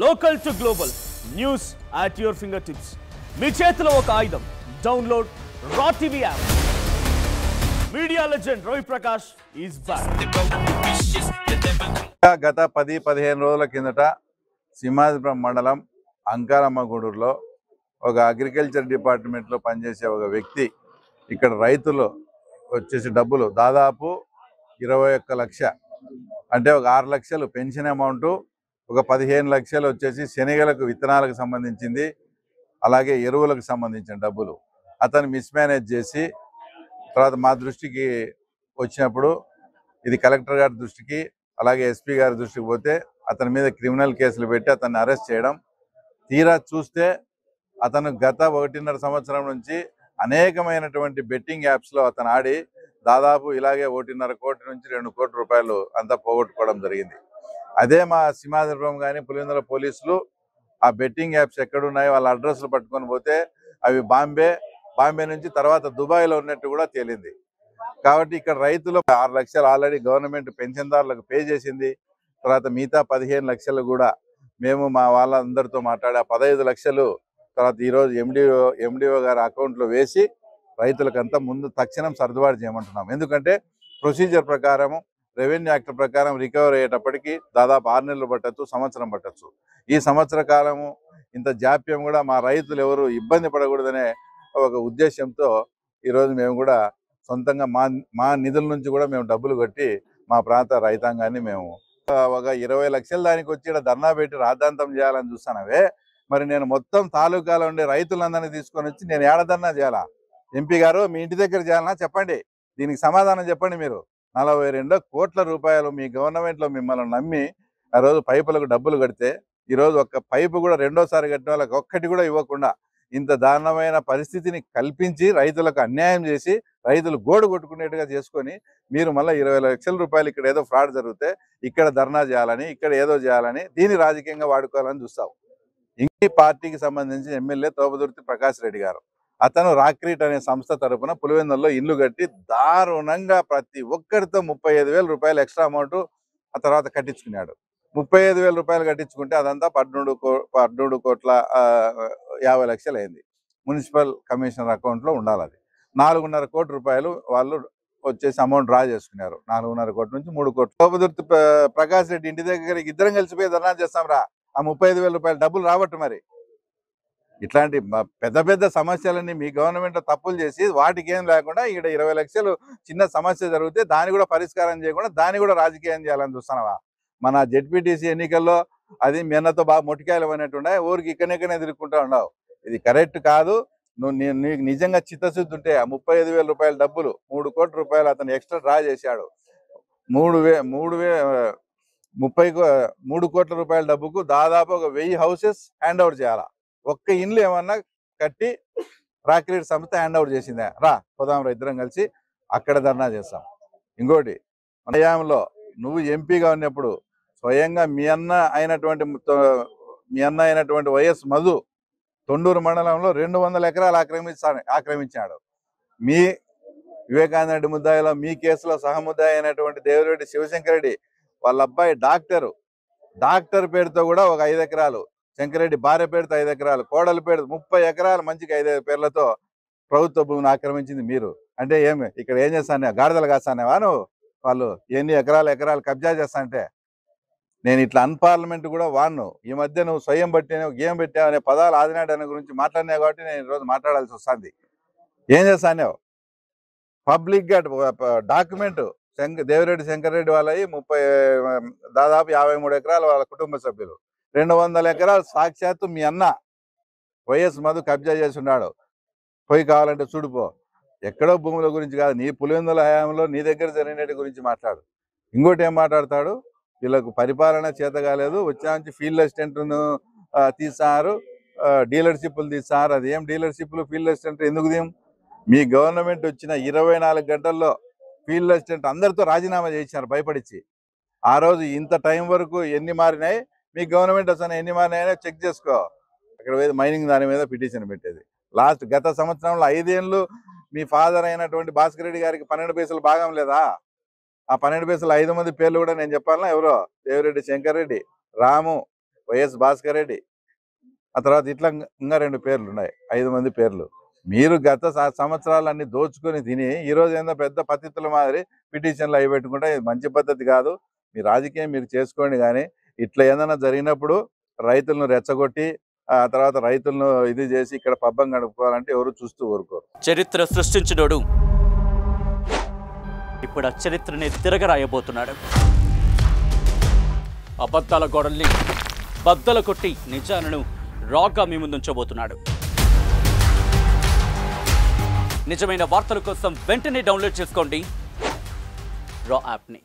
Local to global news at your fingertips. మీ చేతిలో ఒక ఆయుధం. డౌన్లోడ్ రా TV app. Media legend Ravi Prakash is back. గత 10-15 రోజుల కిందట సింహాద్రిపురం మండలం అంకారమ్మగూడూరులో ఒక అగ్రికల్చర్ డిపార్ట్మెంట్లో పనిచేసే ఒక వ్యక్తి ఇక్కడ రైతులు వచ్చేసి డబ్బులు దాదాపు 21 లక్ష అంటే ఒక 6 లక్షలు పెన్షన్ అమౌంట్, ఒక 15 లక్షలు వచ్చేసి శనగలకు విత్తనాలకు సంబంధించింది, అలాగే ఎరువులకు సంబంధించిన డబ్బులు అతను మిస్మేనేజ్ చేసి తర్వాత మా దృష్టికి వచ్చినప్పుడు ఇది కలెక్టర్ గారి దృష్టికి అలాగే ఎస్పీ గారి దృష్టికి పోతే అతని మీద క్రిమినల్ కేసులు పెట్టి అతన్ని అరెస్ట్ చేయడం. తీరా చూస్తే అతను గత 1.5 సంవత్సరం నుంచి అనేకమైనటువంటి బెట్టింగ్ యాప్స్లో అతను ఆడి దాదాపు ఇలాగే 1.5 కోటి నుంచి 2 కోట్ల రూపాయలు అంతా పోగొట్టుకోవడం జరిగింది. అదే మా సింహాద్రిపురం కానీ పులివెందుల పోలీసులు ఆ బెట్టింగ్ యాప్స్ ఎక్కడున్నాయో వాళ్ళ అడ్రస్లు పట్టుకొని పోతే అవి బాంబే నుంచి తర్వాత దుబాయ్లో ఉన్నట్టు కూడా తేలింది. కాబట్టి ఇక్కడ రైతులు 6 లక్షలు ఆల్రెడీ గవర్నమెంట్ పెన్షన్దారులకు పే చేసింది. తర్వాత మిగతా 15 లక్షలు కూడా మేము మా వాళ్ళందరితో మాట్లాడి ఆ 15 లక్షలు తర్వాత ఈరోజు ఎండిఓ గారి అకౌంట్లో వేసి రైతులకంతా ముందు తక్షణం సర్దుబాటు చేయమంటున్నాం. ఎందుకంటే ప్రొసీజర్ ప్రకారం రెవెన్యూ యాక్ట్ ప్రకారం రికవర్ అయ్యేటప్పటికి దాదాపు 6 నెలలు పట్టచ్చు, సంవత్సరం పట్టచ్చు. ఈ సంవత్సర కాలము ఇంత జాప్యం కూడా మా రైతులు ఎవరు ఇబ్బంది పడకూడదనే ఒక ఉద్దేశంతో ఈరోజు మేము కూడా సొంతంగా మా నిధుల నుంచి కూడా మేము డబ్బులు కట్టి మా ప్రాంత రైతాంగాన్ని మేము ఒక 20 లక్షల దానికి వచ్చి ధర్నా పెట్టి రాద్ధాంతం చేయాలని చూస్తానవే. మరి నేను మొత్తం తాలూకాలో ఉండే రైతులందరినీ తీసుకొని వచ్చి నేను ఏడధర్నా చేయాలా? ఎంపీ గారు మీ ఇంటి దగ్గర చేయాలన్నా చెప్పండి, దీనికి సమాధానం చెప్పండి. మీరు 42 కోట్ల రూపాయలు మీ గవర్నమెంట్లో మిమ్మల్ని నమ్మి ఆ రోజు పైపులకు డబ్బులు కడితే ఈరోజు ఒక్క పైపు కూడా రెండోసారి కట్టిన వాళ్ళకి ఒక్కటి కూడా ఇవ్వకుండా ఇంత దారుణమైన పరిస్థితిని కల్పించి రైతులకు అన్యాయం చేసి రైతులు గోడు కొట్టుకునేట్టుగా చేసుకొని మీరు మళ్ళీ 20 లక్షల రూపాయలు ఇక్కడ ఏదో ఫ్రాడ్ జరిగితే ఇక్కడ ధర్నా చేయాలని ఇక్కడ ఏదో చేయాలని దీన్ని రాజకీయంగా వాడుకోవాలని చూస్తావు. ఇంకీ పార్టీకి సంబంధించి ఎమ్మెల్యే తోపదుర్తి ప్రకాష్ రెడ్డి గారు అతను రాక్రీట్ అనే సంస్థ తరపున పులివెందుల్లో ఇల్లు కట్టి దారుణంగా ప్రతి ఒక్కరితో 35,000 రూపాయలు ఎక్స్ట్రా అమౌంట్ ఆ తర్వాత కట్టించుకున్నాడు. 35,000 రూపాయలు కట్టించుకుంటే అదంతా 13 కోట్ల 50 లక్షలు అయింది. మున్సిపల్ కమిషనర్ అకౌంట్లో ఉండాలి. అది 4.5 కోట్ల రూపాయలు వాళ్ళు వచ్చేసి అమౌంట్ డ్రా చేసుకున్నారు. 4.5 కోట్ల నుంచి 3 కోట్లు. తోపదుర్తి ప్రకాష్ రెడ్డి ఇంటి దగ్గర ఇద్దరం కలిసిపోయి ధర్నా చేస్తాం రా, ఆ 35,000 రూపాయలు డబ్బులు రాబట్టు. మరి ఇట్లాంటి పెద్ద పెద్ద సమస్యలన్నీ మీ గవర్నమెంట్ తప్పులు చేసి వాటికి ఏం లేకుండా ఇక్కడ 20 లక్షలు చిన్న సమస్య జరిగితే దాన్ని కూడా పరిష్కారం చేయకుండా దాన్ని కూడా రాజకీయం చేయాలని చూస్తున్నావా? మన జెడ్పీటీసీ ఎన్నికల్లో అది మీ అన్నతో బాగా మొట్టికాయలు అనేట్టున్నాయి, ఊరికి ఇక్కడనే తిరుగుకుంటూ ఉండవు. ఇది కరెక్ట్ కాదు. నీకు నిజంగా చిత్తశుద్ధి ఉంటే ఆ 35,000 రూపాయల డబ్బులు 3 కోట్ల రూపాయలు అతను ఎక్స్ట్రా డ్రా చేశాడు. 3 కోట్ల రూపాయల డబ్బుకు దాదాపు ఒక 1000 హౌసెస్ హ్యాండ్ ఓవర్ చేయాలా? ఒక్క ఇండ్లు ఏమన్నా కట్టి రాక్రీట్ సంస్థ హ్యాండ్ ఓవర్ చేసిందా? రా పోదాం, ఇద్దరం కలిసి అక్కడ ధర్నా చేస్తాం. ఇంకోటి, మన హయాంలో నువ్వు ఎంపీగా ఉన్నప్పుడు స్వయంగా మీ అన్న అయినటువంటి వైఎస్ మధు తొండూరు మండలంలో 200 ఎకరాలు ఆక్రమించాడు. మీ వివేకానంద రెడ్డి ముద్దాయిలో మీ కేసులో సహముద్దాయి అయినటువంటి దేవిరెడ్డి శివశంకర్ రెడ్డి వాళ్ళ అబ్బాయి డాక్టర్ పేరుతో కూడా ఒక 5 ఎకరాలు, శంకరెడ్డి భార్య పేరుతో 5 ఎకరాలు, కోడల పేరు 30 ఎకరాలు మంచిగా 5 పేర్లతో ప్రభుత్వ భూమిని ఆక్రమించింది మీరు. అంటే ఏమి ఇక్కడ ఏం చేస్తానే? గాడిదలు కాస్తానేవా నువ్వు? వాళ్ళు ఎన్ని ఎకరాలు కబ్జా చేస్తా అంటే నేను ఇట్లా అన్పార్లమెంట్ కూడా వాడిను. ఈ మధ్య నువ్వు స్వయం బట్టినావు, గేమ్ పెట్టావు అనే పదాలు ఆదినాడు అనే గురించి మాట్లాడినావు కాబట్టి నేను ఈరోజు మాట్లాడాల్సి వస్తుంది. ఏం చేస్తానేవు? పబ్లిక్గా డాక్యుమెంట్ దేవిరెడ్డి శంకర్ రెడ్డి వాళ్ళవి దాదాపు 53 ఎకరాలు వాళ్ళ కుటుంబ సభ్యులు, 200 ఎకరాలు సాక్షాత్తు మీ అన్న వైఎస్ మధు కబ్జా చేసి ఉన్నాడు. పోయి కావాలంటే చూడిపో. ఎక్కడో భూముల గురించి కాదు, నీ పులివెందుల హయాంలో నీ దగ్గర జరిగినట్టు గురించి మాట్లాడు. ఇంకోటి ఏం మాట్లాడతాడు? వీళ్ళకు పరిపాలన చేత కాలేదు, వచ్చా నుంచి ఫీల్డ్ అసిస్టెంట్ను తీస్తారు, డీలర్షిప్లు తీస్తారు. అది ఏం డీలర్షిప్లు ఫీల్డ్ అసిస్టెంట్ ఎందుకు తీయం? మీ గవర్నమెంట్ వచ్చిన 24 గంటల్లో ఫీల్డ్ అసిస్టెంట్ అందరితో రాజీనామా చేయించారు భయపడిచ్చి. ఆ రోజు ఇంత టైం వరకు ఎన్ని మారినాయి మీ గవర్నమెంట్ అసలు ఎన్ని మారినాయో చెక్ చేసుకో. అక్కడ మైనింగ్ దాని మీద పిటిషన్ పెట్టేది. గత సంవత్సరంలో 5 ఏళ్ళు మీ ఫాదర్ అయినటువంటి భాస్కర్ రెడ్డి గారికి 12 పైసలు భాగం లేదా? ఆ 12 పైసలు 5 మంది పేర్లు కూడా నేను చెప్పాలన్నా? ఎవరో? దేవిరెడ్డి శంకర్ రెడ్డి, రాము, వైఎస్ భాస్కర్ రెడ్డి, ఆ తర్వాత ఇట్లా ఇంకా 2 పేర్లు ఉన్నాయి, 5 మంది పేర్లు. మీరు గత సంవత్సరాలన్నీ దోచుకొని తిని ఈరోజు ఏందో పెద్ద పతితుల మాదిరి పిటిషన్లు అవి పెట్టుకుంటే ఇది మంచి పద్ధతి కాదు. మీ రాజకీయం మీరు చేసుకోండి, కానీ ఇట్లా ఏదైనా జరిగినప్పుడు రైతులను రెచ్చగొట్టి ఆ తర్వాత రైతులను ఇది చేసి ఇక్కడ పబ్బం గడుపుకోవాలంటే ఎవరు చూస్తూ ఊరుకోరు. చరిత్ర సృష్టించినోడు ఇప్పుడు ఆ చరిత్రని తిరగరాయబోతున్నాడు. అబద్ధాల గోడల్ని బద్దలు కొట్టి నిజాలను రాగా మీ ముందుంచబోతున్నాడు. నిజమైన వార్తల కోసం వెంటనే డౌన్లోడ్ చేసుకోండి రా యాప్ని.